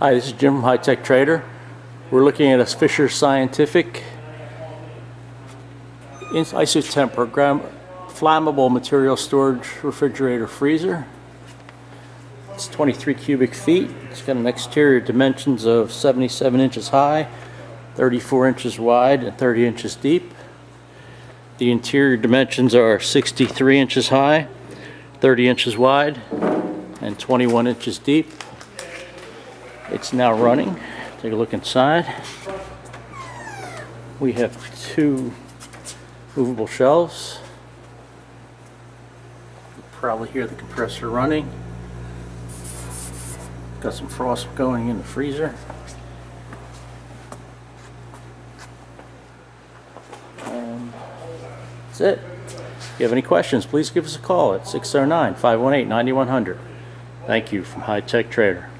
Hi, this is Jim from High Tech Trader. We're looking at a Fisher Scientific Isotemp flammable material storage refrigerator freezer. It's 23 cubic feet. It's got an exterior dimensions of 77 inches high, 34 inches wide, and 30 inches deep. The interior dimensions are 63 inches high, 30 inches wide, and 21 inches deep. It's now running. Take a look inside. We have two movable shelves. You can probably hear the compressor running. Got some frost going in the freezer. And that's it. If you have any questions, please give us a call at 609-518-9100. Thank you from High Tech Trader.